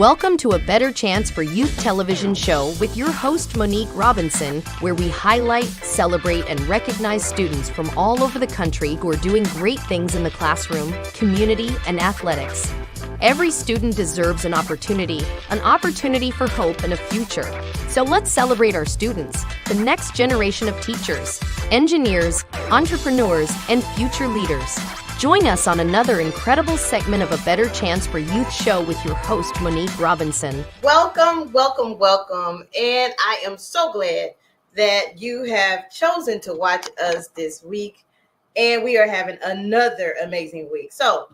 Welcome to A Better Chance for Youth television show with your host, Monique Robinson, where we highlight, celebrate, and recognize students from all over the country who are doing great things in the classroom, community, and athletics. Every student deserves an opportunity for hope and a future. So let's celebrate our students, the next generation of teachers, engineers, entrepreneurs, and future leaders. Join us on another incredible segment of A Better Chance for Youth show with your host, Monique Robinson. Welcome. And I am so glad that you have chosen to watch us this week. And we are having another amazing week. So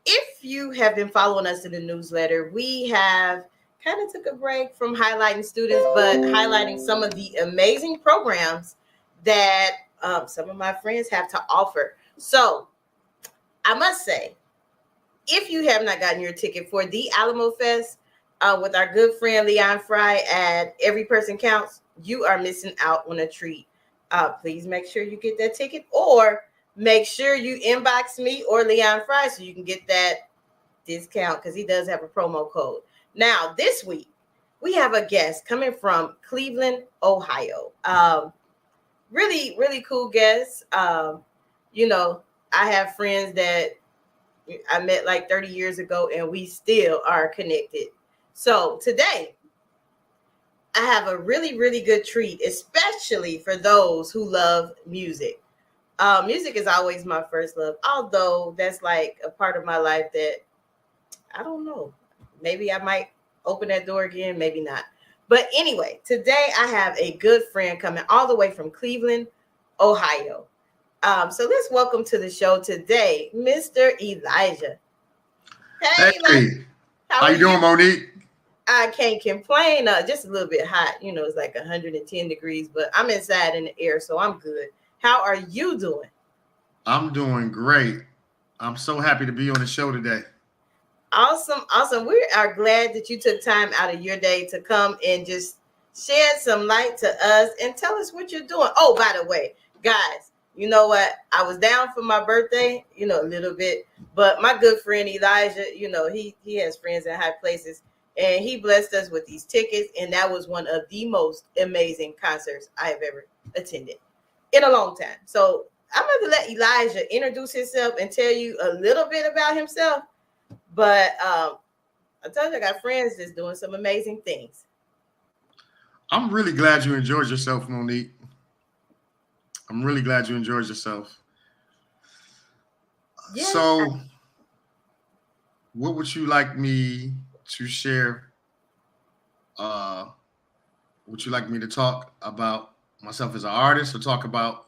if you have been following us in the newsletter, we have kind of took a break from highlighting students, but highlighting some of the amazing programs that some of my friends have to offer. So I must say, if you have not gotten your ticket for the Alamo Fest with our good friend Leon Fry at Every Person Counts, you are missing out on a treat. Please make sure you get that ticket, or make sure you inbox me or Leon Fry so you can get that discount, because he does have a promo code. Now, this week, we have a guest coming from Cleveland, Ohio. Really, really cool guest. I have friends that I met like 30 years ago, and we still are connected. So today, I have a really, really good treat, especially for those who love music. Music is always my first love, although that's like a part of my life that, I don't know, maybe I might open that door again, maybe not. But anyway, today I have a good friend coming all the way from Cleveland, Ohio. So let's welcome to the show today, Mr. Elijah. Hey, Elijah. How you doing, Monique? I can't complain. Just a little bit hot. It's like 110 degrees, but I'm inside in the air, so I'm good. How are you doing? I'm doing great. I'm so happy to be on the show today. Awesome. We are glad that you took time out of your day to come and just shed some light to us and tell us what you're doing. Oh, by the way, guys, you know what? I was down for my birthday, a little bit, but my good friend Elijah, he has friends in high places, and he blessed us with these tickets, and that was one of the most amazing concerts I have ever attended in a long time. So I'm going to let Elijah introduce himself and tell you a little bit about himself, but I told you I got friends that's doing some amazing things. I'm really glad you enjoyed yourself, Monique. I'm really glad you enjoyed yourself. Yeah. So what would you like me to share? Would you like me to talk about myself as an artist, or talk about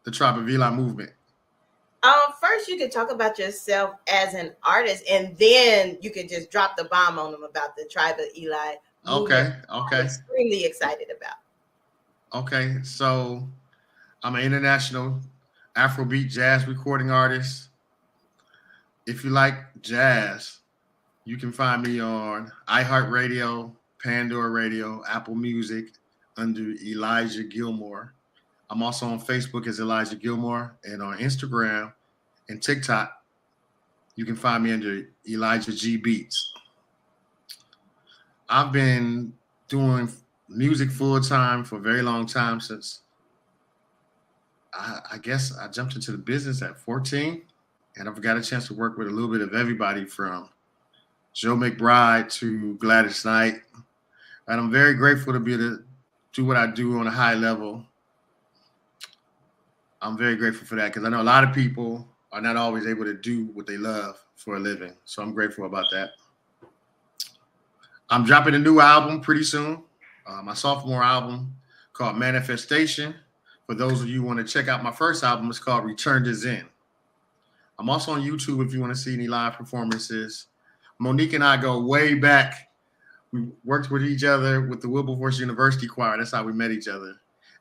the Tribe of Eli movement? First, you could talk about yourself as an artist, and then you could just drop the bomb on them about the Tribe of Eli movement. Okay. I'm extremely excited about. Okay, so I'm an international Afrobeat jazz recording artist. If you like jazz, you can find me on iHeartRadio, Pandora Radio, Apple Music under Elijah Gilmore. I'm also on Facebook as Elijah Gilmore, and on Instagram and TikTok, you can find me under Elijah G Beats. I've been doing music full time for a very long time, since I guess I jumped into the business at 14, and I've got a chance to work with a little bit of everybody from Joe Mcbride to Gladys Knight. And I'm very grateful to be able to do what I do on a high level. I'm very grateful for that, because I know a lot of people are not always able to do what they love for a living. So I'm grateful about that. I'm dropping a new album pretty soon, my sophomore album called Manifestation. For those of you who want to check out my first album, it's called Return to Zen. I'm also on YouTube if you want to see any live performances. Monique and I go way back. We worked with each other with the Wilberforce University Choir. That's how we met each other.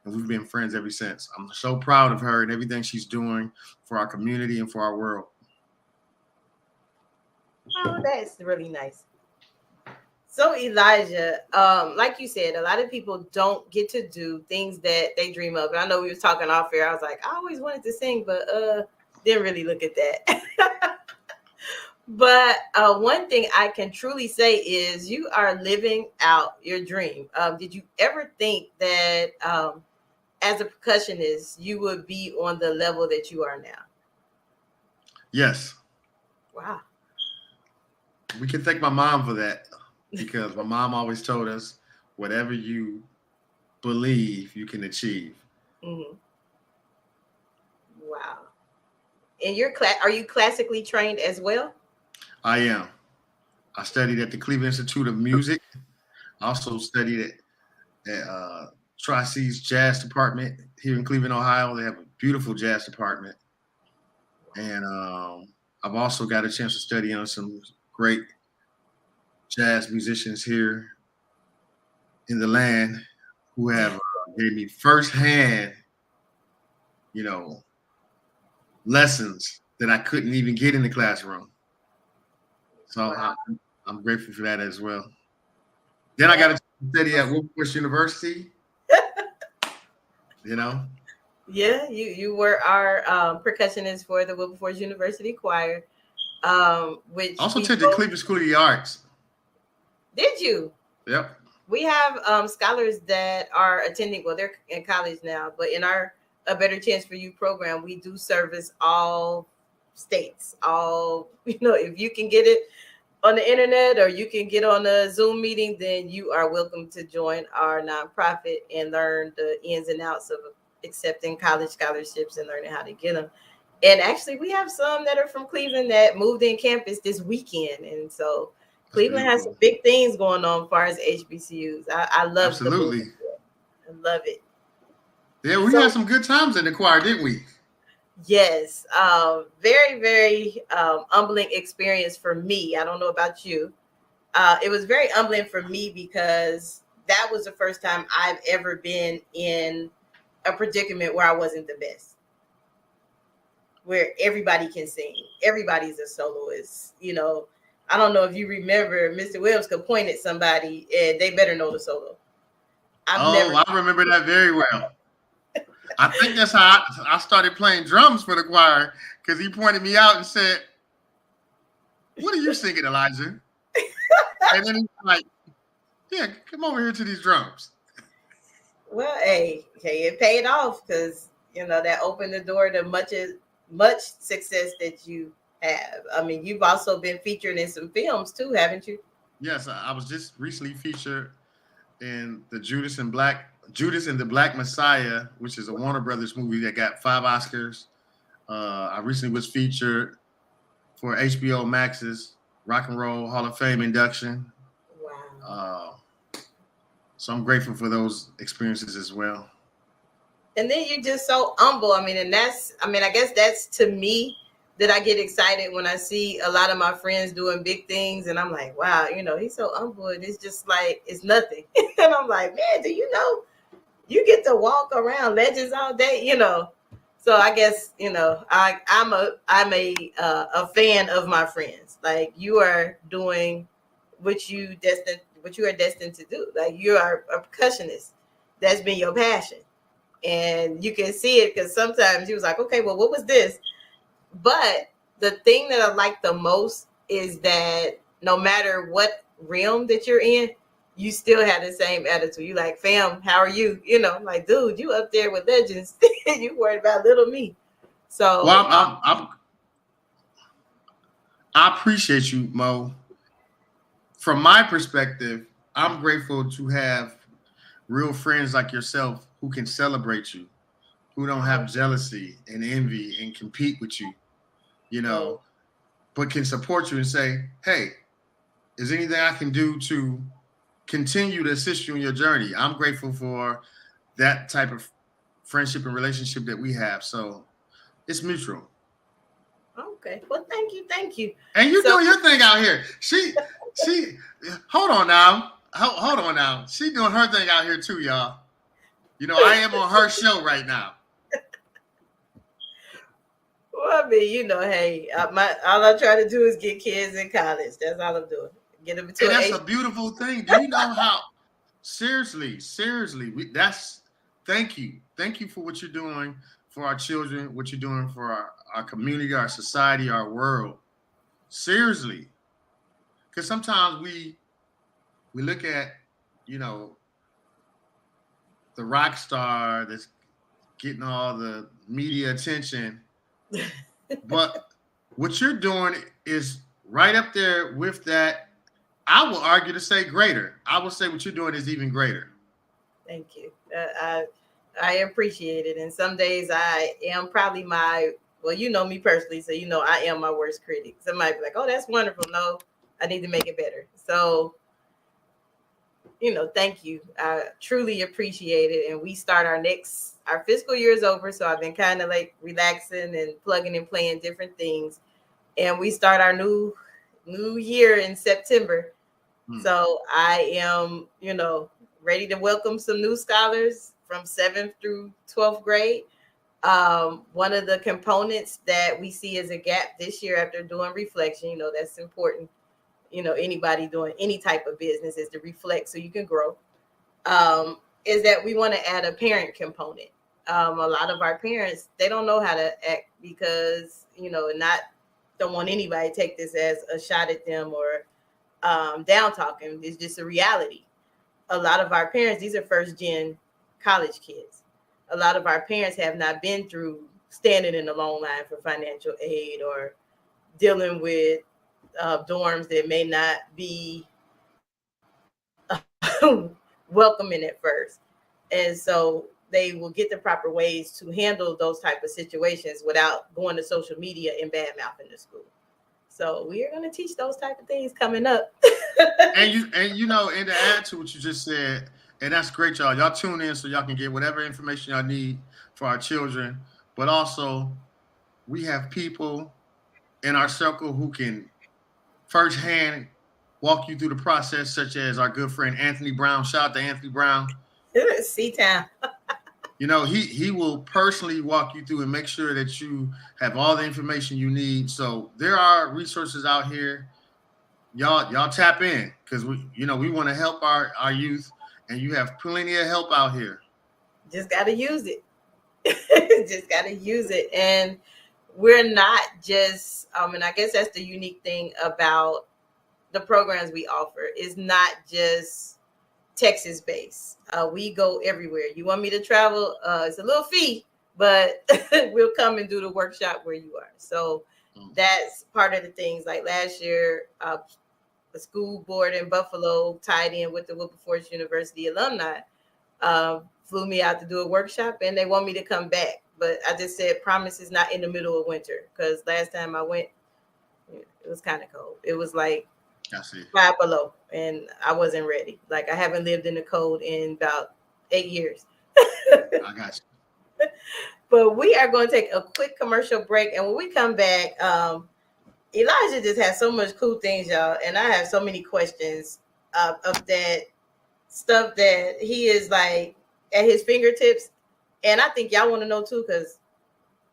And we've been friends ever since. I'm so proud of her and everything she's doing for our community and for our world. Oh, that's really nice. So Elijah, like you said, a lot of people don't get to do things that they dream of. And I know we were talking off air. I was like, I always wanted to sing, but didn't really look at that. But one thing I can truly say is you are living out your dream. Did you ever think that as a percussionist, you would be on the level that you are now? Yes. Wow. We can thank my mom for that, because my mom always told us, whatever you believe, you can achieve. Mm-hmm. Wow. And are you classically trained as well? I am. I studied at the Cleveland Institute of Music. I also studied at Tri-C's Jazz Department here in Cleveland, Ohio. They have a beautiful jazz department. And I've also got a chance to study on some great jazz musicians here in the land who have gave me firsthand, lessons that I couldn't even get in the classroom. So Wow. I'm grateful for that as well. Then I got to study at Wilberforce University. Yeah, you were our percussionist for the Wilberforce University Choir, which also attended Cleveland School of the Arts. Did you? Yep. We have scholars that are attending. Well, they're in college now, but in our A Better Chance for You program, we do service all states. All if you can get it on the internet or you can get on a Zoom meeting, then you are welcome to join our nonprofit and learn the ins and outs of accepting college scholarships and learning how to get them. And actually, we have some that are from Cleveland that moved in campus this weekend. And so Cleveland has some big things going on as far as HBCUs. I love Absolutely. I love it. Yeah, we had some good times in the choir, didn't we? Yes. Very, very humbling experience for me. I don't know about you. It was very humbling for me because that was the first time I've ever been in a predicament where I wasn't the best, where everybody can sing. Everybody's a soloist. I don't know if you remember, Mr. Williams could point at somebody and they better know the solo. I remember that very well. I think that's how I started playing drums for the choir, because he pointed me out and said, "What are you singing, Elijah?" And then he's like, "Yeah, come over here to these drums." Well, hey, it paid off because that opened the door to much success that you have. I mean, you've also been featured in some films too, haven't you? Yes, I was just recently featured in the Judas and the Black Messiah, which is a Warner Brothers movie that got 5 Oscars. I recently was featured for HBO Max's Rock and Roll Hall of Fame induction. Wow. So I'm grateful for those experiences as well. And then you're just so humble. I guess that's to me that I get excited when I see a lot of my friends doing big things. And I'm like, wow, he's so humble. And it's just like, it's nothing. And I'm like, man, do you know, you get to walk around legends all day, So I guess, I'm a fan of my friends. Like, you are doing what you are destined to do. Like, you are a percussionist. That's been your passion. And you can see it because sometimes he was like, okay, well, what was this? But the thing that I like the most is that no matter what realm that you're in, you still have the same attitude. You like, fam, how are you? Like, dude, you up there with legends. You worried about little me. So, well, I appreciate you, Mo. From my perspective, I'm grateful to have real friends like yourself who can celebrate you, who don't have jealousy and envy and compete with you, but can support you and say, hey, is there anything I can do to continue to assist you in your journey? I'm grateful for that type of friendship and relationship that we have. So it's mutual. Okay. Well, thank you. And you're doing your thing out here. She, hold on now. Hold on now. She doing her thing out here too, y'all. I am on her show right now. Well, I mean, hey, all I try to do is get kids in college. That's all I'm doing. Get them into that's a beautiful thing. Do you know how? Seriously, thank you. Thank you for what you're doing for our children, what you're doing for our community, our society, our world. Seriously. Because sometimes we look at, you know, the rock star that's getting all the media attention. But what you're doing is right up there with that. I will argue to say greater. I will say what you're doing is even greater. Thank you. I appreciate it. And some days I am probably well, you know me personally, so you know I am my worst critic. Somebody be like, oh, that's wonderful. No, I need to make it better. So, you know, thank you. I truly appreciate it. And we start our fiscal year is over. So I've been kind of like relaxing and plugging and playing different things. And we start our new year in September. So I am, you know, ready to welcome some new scholars from 7th through 12th grade. One of the components that we see as a gap this year after doing reflection, you know, that's important. You know, anybody doing any type of business is to reflect so you can grow. Is that we want to add a parent component. A lot of our parents, they don't know how to act because, you know, don't want anybody to take this as a shot at them or down talking. It's just a reality. A lot of our parents, these are first gen college kids. A lot of our parents have not been through standing in a long line for financial aid or dealing with dorms that may not be welcoming at first. And so they will get the proper ways to handle those type of situations without going to social media and bad mouthing the school. So we are going to teach those type of things coming up. and you know, and to add to what you just said, and that's great, y'all. Y'all tune in so y'all can get whatever information y'all need for our children. But also, we have people in our circle who can firsthand walk you through the process, such as our good friend Anthony Brown. Shout out to Anthony Brown. C-Town. You know, he will personally walk you through and make sure that you have all the information you need. So there are resources out here. Y'all tap in because we want to help our youth, and you have plenty of help out here. Just got to use it. Just got to use it. And we're not just, and I guess that's the unique thing about the programs we offer is not just Texas based. We go everywhere. You want me to travel? It's a little fee, but we'll come and do the workshop where you are. So that's part of the things. Like last year, the school board in Buffalo tied in with the Wilberforce University alumni, flew me out to do a workshop, and they want me to come back. But I just said, promise is not in the middle of winter, because last time I went, it was kind of cold. It was like 5 below, and I wasn't ready. Like I haven't lived in the cold in about 8 years. I got you. But we are going to take a quick commercial break, and when we come back, Elijah just has so much cool things, y'all, and I have so many questions of that stuff that he is like at his fingertips, and I think y'all want to know too, because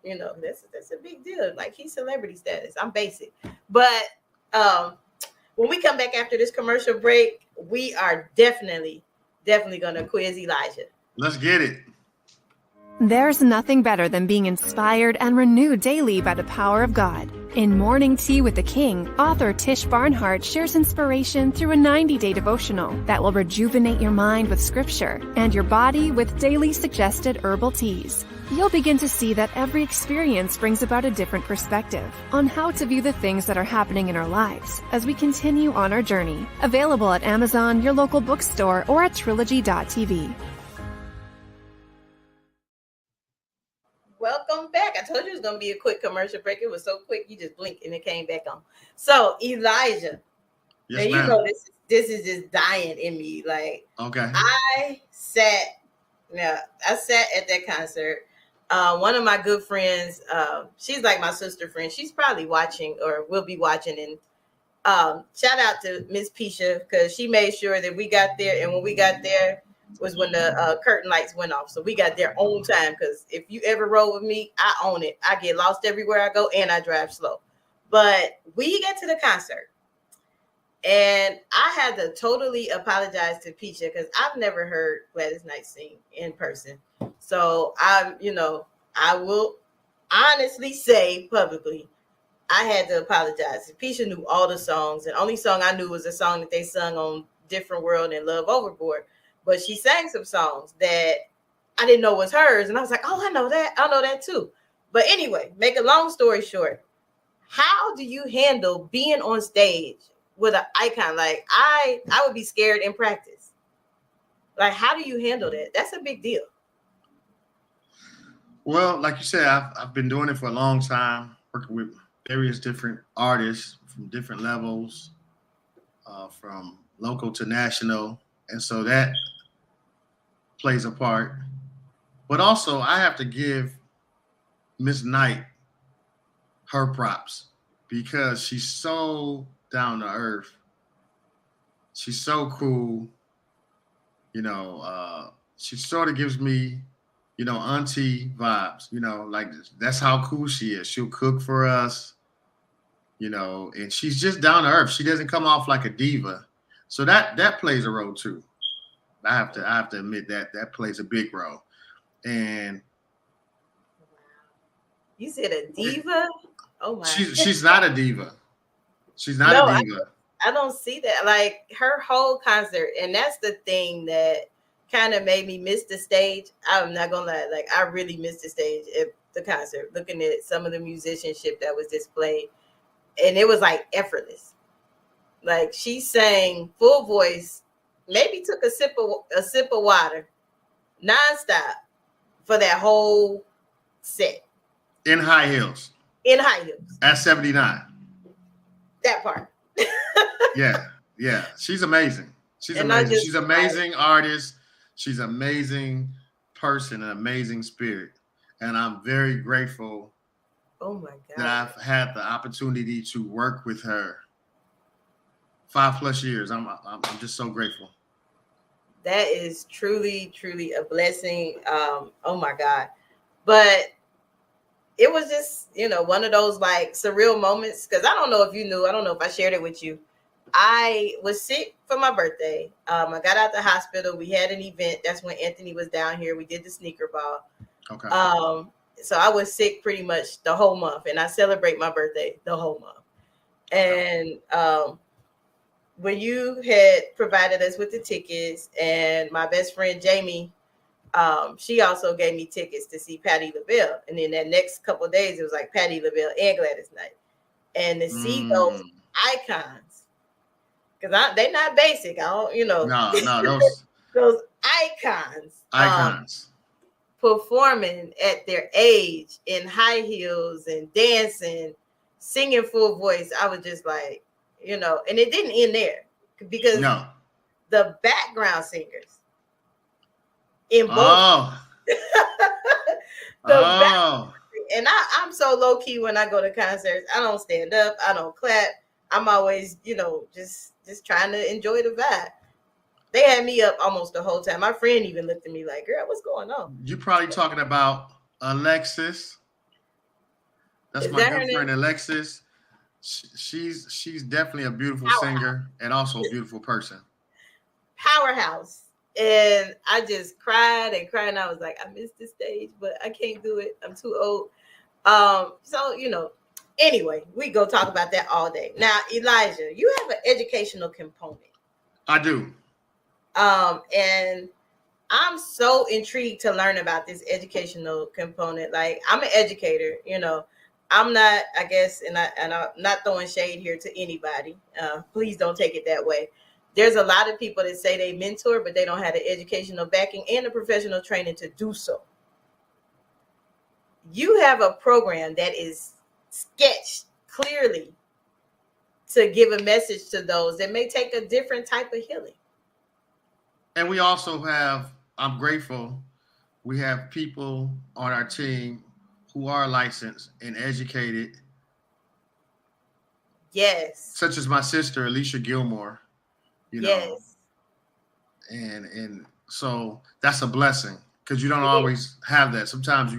you know that's a big deal. Like he's celebrity status. I'm basic, but when we come back after this commercial break, we are definitely going to quiz Elijah. Let's get it. There's nothing better than being inspired and renewed daily by the power of God. In Morning Tea with the King, author Tish Barnhart shares inspiration through a 90-day devotional that will rejuvenate your mind with scripture and your body with daily suggested herbal teas. You'll begin to see that every experience brings about a different perspective on how to view the things that are happening in our lives as we continue on our journey. Available at Amazon, your local bookstore, or at trilogy.tv. Welcome back. I told you it was going to be a quick commercial break. It was so quick, you just blinked and it came back on. So, Elijah, yes, and you know this is just dying in me. Like, okay, I sat at that concert. One of my good friends, she's like my sister friend. She's probably watching or will be watching. And shout out to Miss Pisha, because she made sure that we got there. And when we got there was when the curtain lights went off. So we got there on time, because if you ever roll with me, I own it. I get lost everywhere I go, and I drive slow. But we get to the concert, and I had to totally apologize to Pisha, because I've never heard Gladys Knight sing in person. So I will honestly say publicly, I had to apologize. Pisha knew all the songs, and only song I knew was the song that they sung on Different World and Love Overboard. But she sang some songs that I didn't know was hers, and I was like, oh, I know that. I know that too. But anyway, make a long story short, how do you handle being on stage with an icon? Like I would be scared in practice. Like, how do you handle that? That's a big deal. Well, like you said, I've been doing it for a long time, working with various different artists from different levels, from local to national. And so that plays a part. But also, I have to give Miss Knight her props because she's so down to earth. She's so cool. You know, she sort of gives me, you know, auntie vibes, you know, like that's how cool she is. She'll cook for us, you know, and she's just down to earth. She doesn't come off like a diva. So that plays a role too. I have to admit that plays a big role. And you said a diva? Oh my. She's not a diva. She's not a diva. I don't see that. Like her whole concert, and that's the thing that kind of made me miss the stage. I'm not gonna lie, like I really missed the stage at the concert, looking at some of the musicianship that was displayed, and it was like effortless. Like she sang full voice, maybe took a sip of water, nonstop for that whole set. In high heels. In high heels. At 79. That part. Yeah. She's amazing. She's amazing. She's an amazing artist. She's an amazing person, an amazing spirit. And I'm very grateful that I've had the opportunity to work with her 5+ years. I'm just so grateful. That is truly, truly a blessing. Oh my God. But it was just, you know, one of those like surreal moments. Cause I don't know if you knew, I don't know if I shared it with you. I was sick for my birthday. I got out the hospital. We had an event. That's when Anthony was down here. We did the sneaker ball. Okay. So I was sick pretty much the whole month, and I celebrate my birthday the whole month. And when you had provided us with the tickets, and my best friend Jamie, she also gave me tickets to see Patti LaBelle. And then that next couple of days, it was like Patti LaBelle and Gladys Knight. And to see those icons, because they're not basic. I don't, you know. No, those icons. Performing at their age in high heels and dancing, singing full voice. I was just like, you know, and it didn't end there because the background singers in both. And I'm so low key when I go to concerts. I don't stand up. I don't clap. I'm always, you know, just trying to enjoy the vibe. They had me up almost the whole time. My friend even looked at me like, girl, what's going on? You're probably talking about Alexis. That's my good friend, Alexis. She's definitely a beautiful singer and also a beautiful person. Powerhouse. And I just cried and cried. And I was like, I missed the stage, but I can't do it. I'm too old. So, you know, anyway, we go talk about that all day. Now, Elijah, you have an educational component. I do. And I'm so intrigued to learn about this educational component. Like, I'm an educator, you know. I'm not, I guess, and I'm not throwing shade here to anybody. Please don't take it that way. There's a lot of people that say they mentor, but they don't have the educational backing and the professional training to do so. You have a program that is sketched clearly to give a message to those that may take a different type of healing. And we also have, I'm grateful, we have people on our team who are licensed and educated. Yes. Such as my sister, Alicia Gilmore, you know. Yes. And so that's a blessing because you don't always have that. Sometimes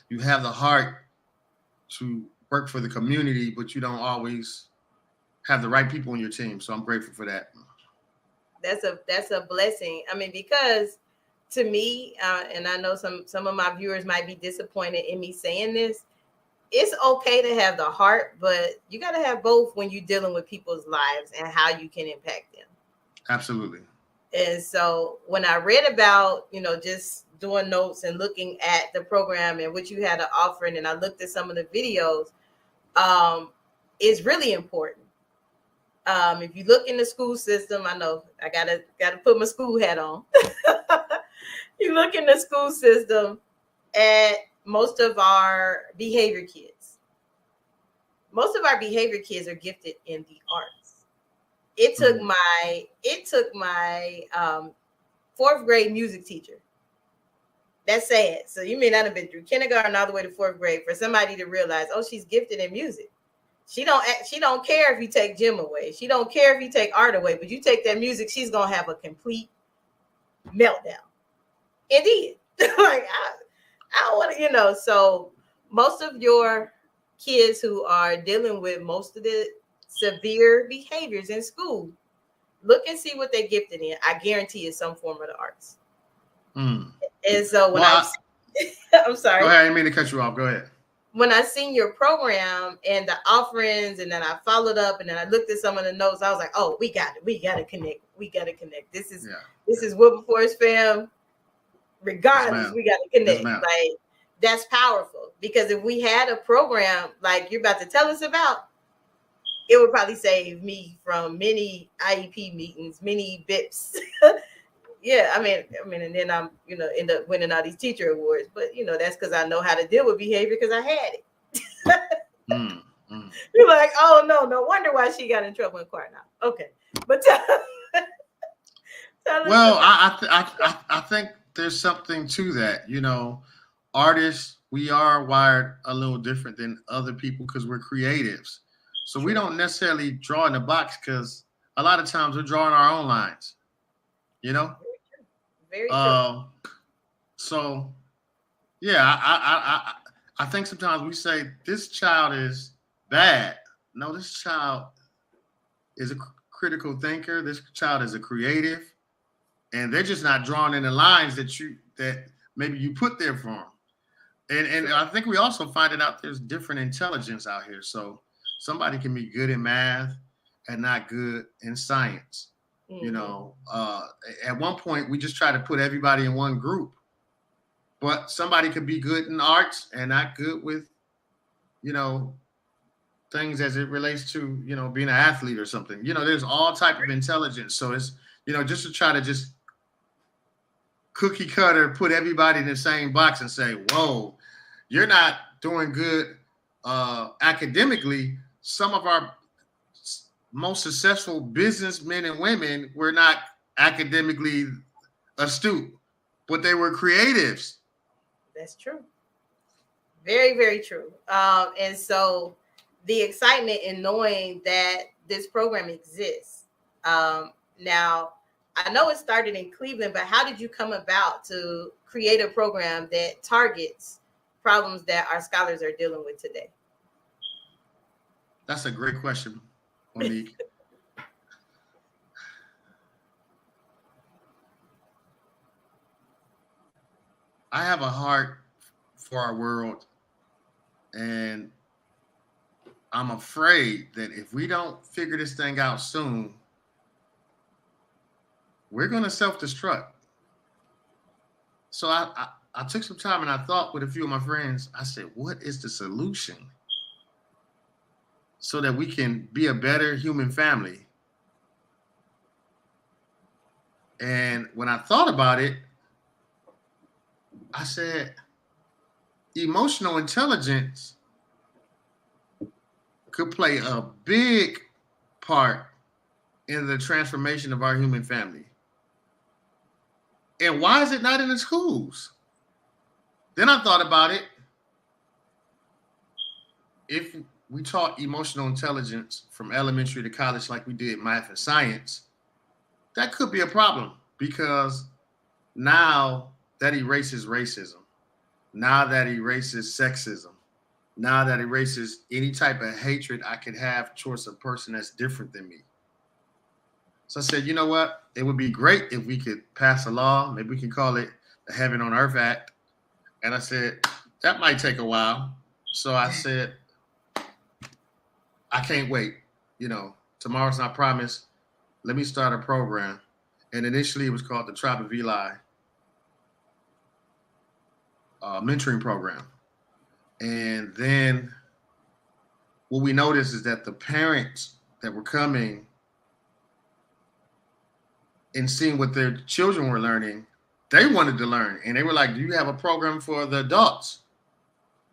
you have the heart to work for the community, but you don't always have the right people on your team. So I'm grateful for that. That's a blessing. I mean, because to me, and I know some of my viewers might be disappointed in me saying this, it's okay to have the heart, but you got to have both when you're dealing with people's lives and how you can impact them. Absolutely. And so when I read about, just doing notes and looking at the program and what you had to offer, and I looked at some of the videos, it's really important. If you look in the school system, I know I gotta put my school hat on. You look in the school system at most of our behavior kids. Most of our behavior kids are gifted in the arts. It took my fourth grade music teacher. That's sad. So you may not have been through kindergarten all the way to fourth grade for somebody to realize, oh, she's gifted in music. She don't care if you take gym away. She don't care if you take art away, but you take that music, she's gonna have a complete meltdown. Indeed. Like I don't want to, so most of your kids who are dealing with most of the severe behaviors in school, look and see what they're gifted in. I guarantee it's some form of the arts. And so when I'm sorry. Go ahead. I didn't mean to cut you off. Go ahead. When I seen your program and the offerings, and then I followed up, and then I looked at some of the notes, I was like, oh, we got it. We got to connect. We got to connect. This is Wilberforce fam. Regardless, we got to connect. Like, that's powerful, because if we had a program like you're about to tell us about, it would probably save me from many IEP meetings, many BIPs. Yeah, I mean, and then I'm, end up winning all these teacher awards, but that's because I know how to deal with behavior, because I had it. You're like, oh no wonder why she got in trouble in choir now. Okay, but tell well, I think there's something to that. Artists, we are wired a little different than other people because we're creatives. So we don't necessarily draw in the box, because a lot of times we're drawing our own lines. Very true. So yeah, I think sometimes we say this child is bad. No, this child is a critical thinker. This child is a creative, and they're just not drawing in the lines that maybe you put there for them. And I think we also finding out there's different intelligence out here. So somebody can be good in math and not good in science. At one point we just try to put everybody in one group, but somebody could be good in arts and not good with, things as it relates to, being an athlete or something. There's all type of intelligence. So it's, just to try to just cookie cutter, put everybody in the same box and say, whoa, you're not doing good academically. Some of our most successful businessmen and women were not academically astute, but they were creatives. That's true. Very, very true. And so the excitement in knowing that this program exists. Now, I know it started in Cleveland, but how did you come about to create a program that targets problems that our scholars are dealing with today? That's a great question, Monique. I have a heart for our world, and I'm afraid that if we don't figure this thing out soon, we're going to self-destruct. So I took some time and I thought with a few of my friends. I said, what is the solution so that we can be a better human family? And when I thought about it, I said, emotional intelligence could play a big part in the transformation of our human family. And why is it not in the schools? Then I thought about it. If we taught emotional intelligence from elementary to college like we did math and science, that could be a problem, because now that erases racism, now that erases sexism, now that erases any type of hatred I could have towards a person that's different than me. So I said, you know what? It would be great if we could pass a law. Maybe we can call it the Heaven on Earth Act. And I said, that might take a while. So I said, I can't wait. Tomorrow's not promised. Let me start a program. And initially it was called the Tribe of Eli mentoring program. And then what we noticed is that the parents that were coming and seeing what their children were learning, they wanted to learn. And they were like, do you have a program for the adults?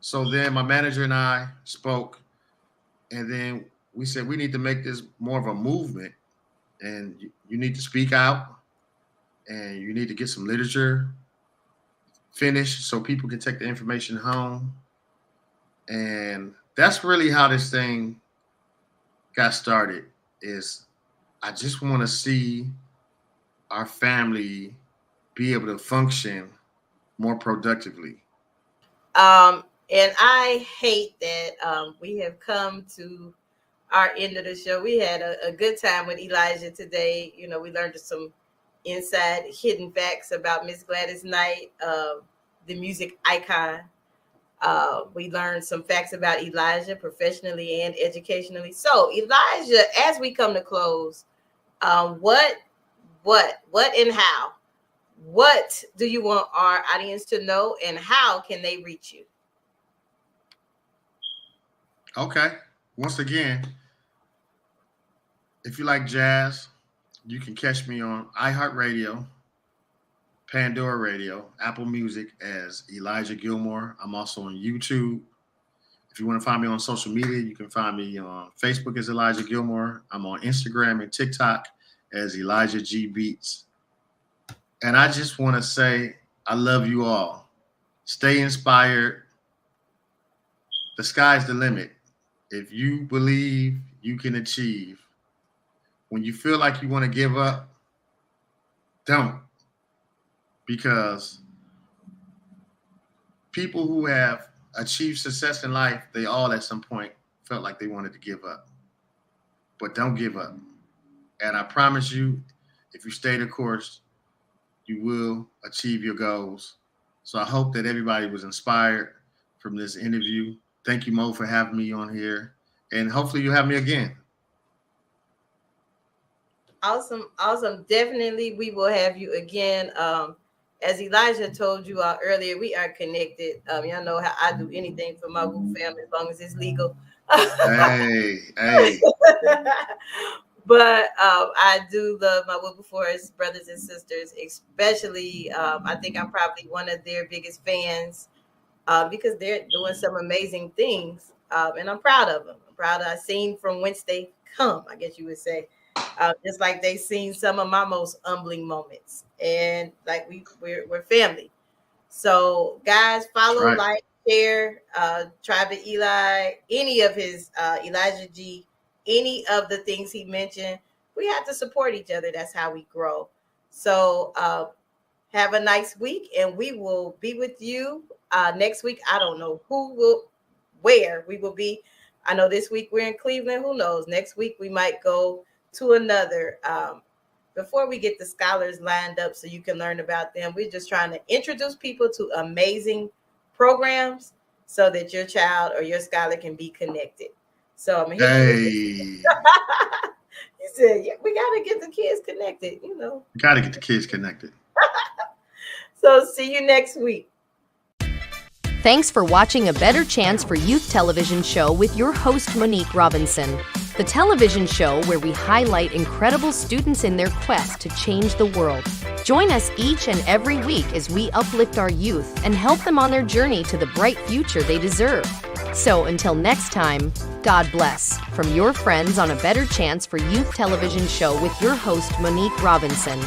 So then my manager and I spoke, and then we said, we need to make this more of a movement, and you need to speak out, and you need to get some literature finished so people can take the information home. And that's really how this thing got started. Is I just want to see our family be able to function more productively. And I hate that we have come to our end of the show. We had a good time with Elijah today. We learned some inside hidden facts about Miss Gladys Knight, the music icon. We learned some facts about Elijah professionally and educationally. So Elijah, as we come to close, what and how? What do you want our audience to know, and how can they reach you? Okay. Once again, if you like jazz, you can catch me on iHeartRadio, Pandora Radio, Apple Music as Elijah Gilmore. I'm also on YouTube. If you want to find me on social media, you can find me on Facebook as Elijah Gilmore. I'm on Instagram and TikTok as Elijah G Beats. And I just want to say, I love you all. Stay inspired. The sky's the limit. If you believe, you can achieve. When you feel like you want to give up, don't. Because people who have achieved success in life, they all at some point felt like they wanted to give up. But don't give up. And I promise you, if you stay the course, you will achieve your goals. So I hope that everybody was inspired from this interview. Thank you, Mo, for having me on here. And hopefully you'll have me again. Awesome. Definitely, we will have you again. As Elijah told you earlier, we are connected. Y'all know how I do anything for my Wu family as long as it's legal. Hey. But I do love my Wilberforce brothers and sisters, especially. I think I'm probably one of their biggest fans because they're doing some amazing things, and I'm proud of them. I've seen from whence they come, I guess you would say. Just like they've seen some of my most humbling moments, and like we're family. So guys, follow, right. Like, share, Tribe of Eli, any of his Elijah G, any of the things he mentioned. We have to support each other. That's how we grow. So have a nice week, and we will be with you next week. I don't know where we will be. I know this week we're in Cleveland. Who knows? Next week we might go to another. Before we get the scholars lined up so you can learn about them, we're just trying to introduce people to amazing programs so that your child or your scholar can be connected. So I'm here. He said, yeah, we got to get the kids connected, Got to get the kids connected. So see you next week. Thanks for watching A Better Chance for Youth television show with your host, Monique Robinson. The television show where we highlight incredible students in their quest to change the world. Join us each and every week as we uplift our youth and help them on their journey to the bright future they deserve. So until next time, God bless. From your friends on A Better Chance for Youth television show with your host, Monique Robinson.